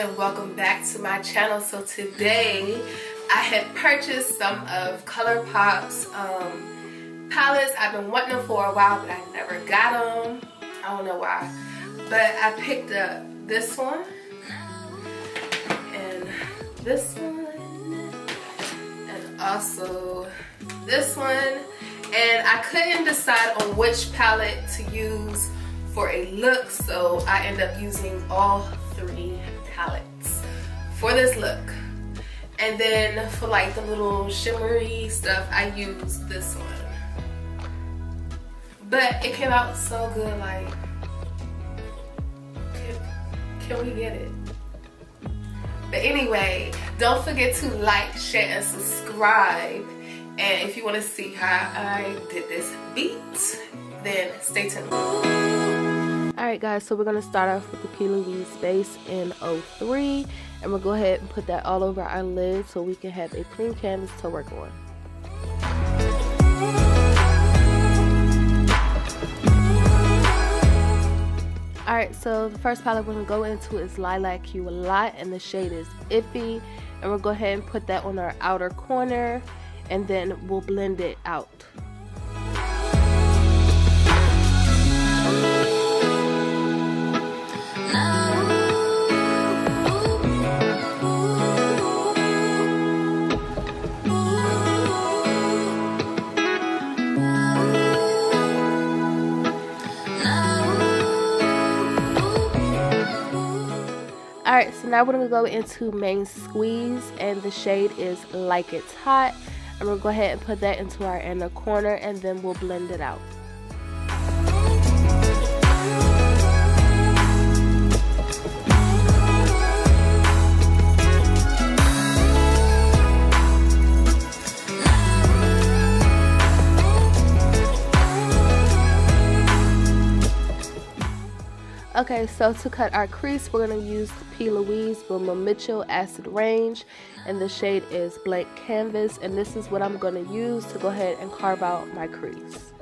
and welcome back to my channel. So today I had purchased some of Colourpop's palettes. I've been wanting them for a while, but I never got them. I don't know why, but I picked up this one and this one and also this one, and I couldn't decide on which palette to use for a look, so I end up using all three palettes for this look. And then for like the little shimmery stuff, I used this one. But it came out so good, like, can we get it? But anyway, don't forget to like, share, and subscribe. And if you want to see how I did this beat, then stay tuned. Alright guys, so we're going to start off with the P.louise base in 03, and we'll go ahead and put that all over our lid so we can have a clean canvas to work on. Alright, so the first palette we're going to go into is Lilac You a Lot, and the shade is Iffy, and we'll go ahead and put that on our outer corner, and then we'll blend it out. Alright, so now we're going to go into Main Squeeze, and the shade is Like It's Hot, and we'll go ahead and put that into our inner corner, and then we'll blend it out. Okay, so to cut our crease, we're going to use P.louise MMMitchell Acid Range, and the shade is Blank Canvas, and this is what I'm going to use to go ahead and carve out my crease.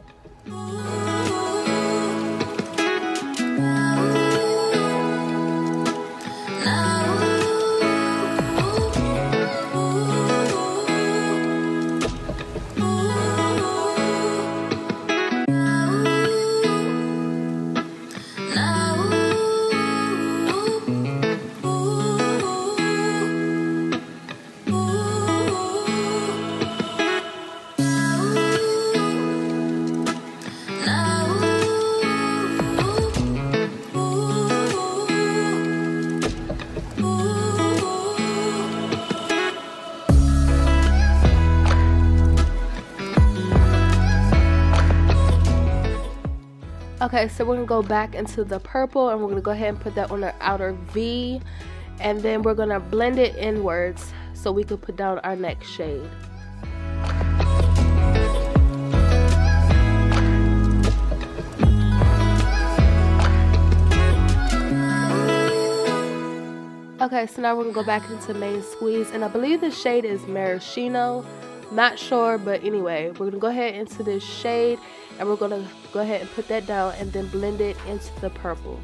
Okay, so we're going to go back into the purple, and we're going to go ahead and put that on our outer V, and then we're going to blend it inwards so we can put down our next shade. Okay, so now we're going to go back into Main Squeeze, and I believe the shade is Maraschino. Not sure, but anyway, we're going to go ahead into this shade, and we're going to go ahead and put that down and then blend it into the purple.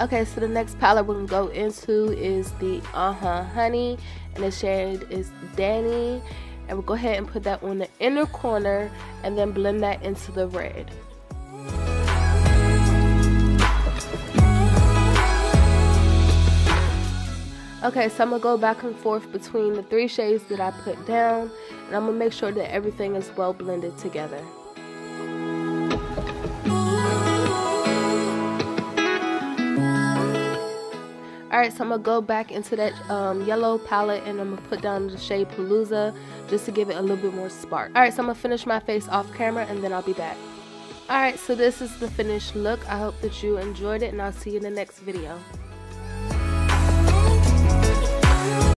Okay, so the next palette we're going to go into is the Honey, and the shade is Danny, and we'll go ahead and put that on the inner corner and then blend that into the red. Okay, so I'm going to go back and forth between the three shades that I put down, and I'm going to make sure that everything is well blended together. Alright, so I'm going to go back into that yellow palette, and I'm going to put down the shade Palooza just to give it a little bit more spark. Alright, so I'm going to finish my face off camera, and then I'll be back. Alright, so this is the finished look. I hope that you enjoyed it, and I'll see you in the next video.